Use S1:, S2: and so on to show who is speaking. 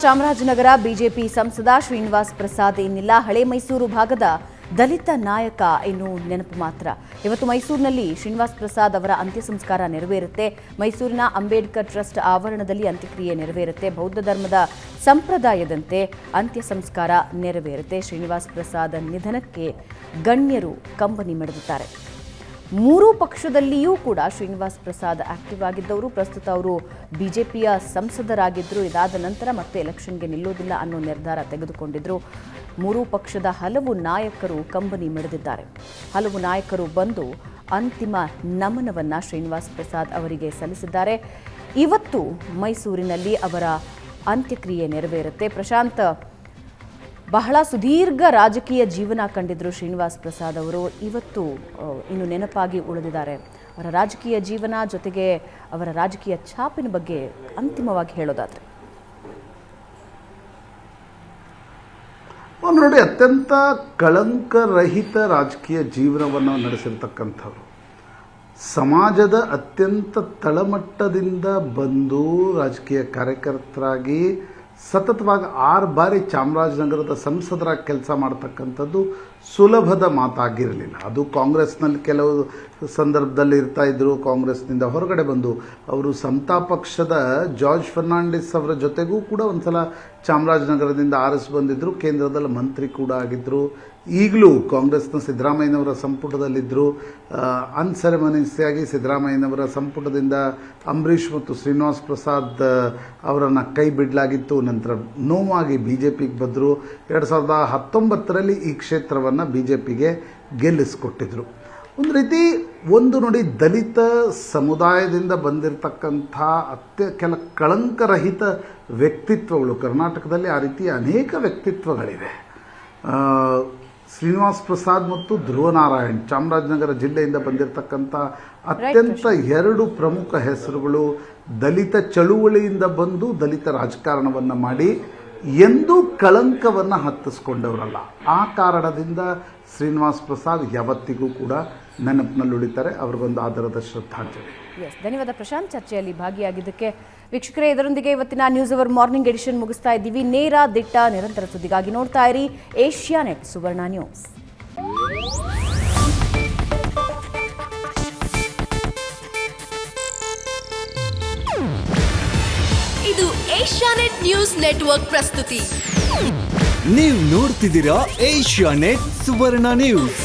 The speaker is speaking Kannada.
S1: ಚಾಮರಾಜನಗರ ಬಿಜೆಪಿ ಸಂಸದ ಶ್ರೀನಿವಾಸ್ ಪ್ರಸಾದ್ ಇನ್ನಿಲ್ಲ. ಹಳೆ ಮೈಸೂರು ಭಾಗದ ದಲಿತ ನಾಯಕ ಇನ್ನು ನೆನಪು ಮಾತ್ರ. ಇವತ್ತು ಮೈಸೂರಿನಲ್ಲಿ ಶ್ರೀನಿವಾಸ್ ಪ್ರಸಾದ್ ಅವರ ಅಂತ್ಯ ಸಂಸ್ಕಾರ ನೆರವೇರುತ್ತೆ. ಮೈಸೂರಿನ ಅಂಬೇಡ್ಕರ್ ಟ್ರಸ್ಟ್ ಆವರಣದಲ್ಲಿ ಅಂತ್ಯಕ್ರಿಯೆ ನೆರವೇರುತ್ತೆ. ಬೌದ್ಧ ಧರ್ಮದ ಸಂಪ್ರದಾಯದಂತೆ ಅಂತ್ಯ ಸಂಸ್ಕಾರ ನೆರವೇರುತ್ತೆ. ಶ್ರೀನಿವಾಸ್ ಪ್ರಸಾದ್ ನಿಧನಕ್ಕೆ ಗಣ್ಯರು ಕಂಬನಿ ಮಿಡಿದಿದ್ದಾರೆ. ಮೂರೂ ಪಕ್ಷದಲ್ಲಿಯೂ ಕೂಡ ಶ್ರೀನಿವಾಸ್ ಪ್ರಸಾದ್ ಆಕ್ಟಿವ್ ಆಗಿದ್ದವರು. ಪ್ರಸ್ತುತ ಅವರು ಬಿಜೆಪಿಯ ಸಂಸದರಾಗಿದ್ದರು. ಇದಾದ ನಂತರ ಮತ್ತೆ ಎಲೆಕ್ಷನ್ಗೆ ನಿಲ್ಲೋದಿಲ್ಲ ಅನ್ನೋ ನಿರ್ಧಾರ ತೆಗೆದುಕೊಂಡಿದ್ರು. ಮೂರೂ ಪಕ್ಷದ ಹಲವು ನಾಯಕರು ಕಂಬನಿ ಮಿಡಿದಿದ್ದಾರೆ. ಹಲವು ನಾಯಕರು ಬಂದು ಅಂತಿಮ ನಮನವನ್ನು ಶ್ರೀನಿವಾಸ್ ಪ್ರಸಾದ್ ಅವರಿಗೆ ಸಲ್ಲಿಸಿದ್ದಾರೆ. ಇವತ್ತು ಮೈಸೂರಿನಲ್ಲಿ ಅವರ ಅಂತ್ಯಕ್ರಿಯೆ ನೆರವೇರುತ್ತೆ. ಪ್ರಶಾಂತ್, ಬಹಳ ಸುದೀರ್ಘ ರಾಜಕೀಯ ಜೀವನ ಕಂಡಿದ್ರು ಶ್ರೀನಿವಾಸ್ ಪ್ರಸಾದ್ ಅವರು. ಇವತ್ತು ಇನ್ನು ನೆನಪಾಗಿ ಉಳಿದಿದ್ದಾರೆ. ಅವರ ರಾಜಕೀಯ ಜೀವನ ಜೊತೆಗೆ ಅವರ ರಾಜಕೀಯ ಛಾಪಿನ ಬಗ್ಗೆ ಅಂತಿಮವಾಗಿ ಹೇಳೋದಾದ್ರೆ
S2: ನೋಡಿ, ಅತ್ಯಂತ ಕಳಂಕರಹಿತ ರಾಜಕೀಯ ಜೀವನವನ್ನು ನಡೆಸಿರ್ತಕ್ಕಂಥವ್ರು. ಸಮಾಜದ ಅತ್ಯಂತ ತಳಮಟ್ಟದಿಂದ ಬಂದು ರಾಜಕೀಯ ಕಾರ್ಯಕರ್ತರಾಗಿ ಸತತವಾಗಿ 6 ಬಾರಿ ಚಾಮರಾಜನಗರದ ಸಂಸದರಾಗಿ ಕೆಲಸ ಮಾಡ್ತಕ್ಕಂಥದ್ದು ಸುಲಭದ ಮಾತಾಗಿರಲಿಲ್ಲ. ಅದು ಕಾಂಗ್ರೆಸ್ನಲ್ಲಿ ಕೆಲವು ಸಂದರ್ಭದಲ್ಲಿ ಇರ್ತಾ ಇದ್ದರು. ಕಾಂಗ್ರೆಸ್ನಿಂದ ಹೊರಗಡೆ ಬಂದು ಅವರು ಸಮತಾ ಪಕ್ಷದ ಜಾರ್ಜ್ ಫರ್ನಾಂಡಿಸ್ ಅವರ ಜೊತೆಗೂ ಕೂಡ ಒಂದು ಸಲ ಚಾಮರಾಜನಗರದಿಂದ ಆರಿಸಿ ಬಂದಿದ್ದರು. ಕೇಂದ್ರದಲ್ಲಿ ಮಂತ್ರಿ ಕೂಡ ಆಗಿದ್ದರು. ಈಗಲೂ ಕಾಂಗ್ರೆಸ್ನ ಸಿದ್ದರಾಮಯ್ಯನವರ ಸಂಪುಟದಲ್ಲಿದ್ದರು. ಅನ್ಸೆರೆಮನಿಯಾಗಿ ಸಿದ್ದರಾಮಯ್ಯನವರ ಸಂಪುಟದಿಂದ ಅಂಬರೀಷ್ ಮತ್ತು ಶ್ರೀನಿವಾಸ್ ಪ್ರಸಾದ್ ಅವರನ್ನು ಕೈ ಬಿಡಲಾಗಿತ್ತು. ನಂತರ ನೋವಾಗಿ ಬಿ ಜೆ ಪಿಗೆ ಬಂದರು. 2019ರಲ್ಲಿ ಈ ಕ್ಷೇತ್ರವನ್ನು ಬಿ ಜೆ ಪಿಗೆ ಗೆಲ್ಲಿಸಿಕೊಟ್ಟಿದ್ರು. ಒಂದು ರೀತಿ ನೋಡಿ, ದಲಿತ ಸಮುದಾಯದಿಂದ ಬಂದಿರತಕ್ಕಂಥ ಕೆಲ ಕಳಂಕರಹಿತ ವ್ಯಕ್ತಿತ್ವಗಳು ಕರ್ನಾಟಕದಲ್ಲಿ ಆ ರೀತಿಯ ಅನೇಕ ವ್ಯಕ್ತಿತ್ವಗಳಿವೆ. ಶ್ರೀನಿವಾಸ್ ಪ್ರಸಾದ್ ಮತ್ತು ಧ್ರುವನಾರಾಯಣ್ ಚಾಮರಾಜನಗರ ಜಿಲ್ಲೆಯಿಂದ ಬಂದಿರತಕ್ಕಂಥ ಅತ್ಯಂತ 2 ಪ್ರಮುಖ ಹೆಸರುಗಳು. ದಲಿತ ಚಳುವಳಿಯಿಂದ ಬಂದು ದಲಿತ ರಾಜಕಾರಣವನ್ನು ಮಾಡಿ ಎಂದೂ ಕಳಂಕವನ್ನು ಹತ್ತಿಸ್ಕೊಂಡವರಲ್ಲ. ಆ ಕಾರಣದಿಂದ ಶ್ರೀನಿವಾಸ್ ಪ್ರಸಾದ್ ಯಾವತ್ತಿಗೂ ಕೂಡ ನೆನಪಿನಲ್ಲಿ ಉಳಿತಾರೆ. ಅವ್ರಿಗೊಂದು ಆಧಾರದ ಶ್ರದ್ಧಾಂಜಲಿ.
S1: ಧನ್ಯವಾದ ಪ್ರಶಾಂತ್, ಚರ್ಚೆಯಲ್ಲಿ ಭಾಗಿಯಾಗಿದ್ದಕ್ಕೆ. ವೀಕ್ಷಕರೇ, ಇದರೊಂದಿಗೆ ಇವತ್ತಿನ ನ್ಯೂಸ್ ಅವರ್ ಮಾರ್ನಿಂಗ್ ಎಡಿಷನ್ ಮುಗಿಸ್ತಾ ಇದ್ದೀವಿ. ನೇರ ದಿಟ್ಟ ನಿರಂತರ ಸುದ್ದಿಗಾಗಿ ನೋಡ್ತಾ ಇರಿ ಏಷ್ಯಾನೆಟ್ ಸುವರ್ಣ ನ್ಯೂಸ್.
S3: ಇದು ಏಷ್ಯಾನೆಟ್ ನ್ಯೂಸ್ ನೆಟ್ವರ್ಕ್ ಪ್ರಸ್ತುತಿ.
S4: ನೀವು ನೋಡ್ತಿದ್ದೀರಾ ಏಷ್ಯಾನೆಟ್ ಸುವರ್ಣ ನ್ಯೂಸ್.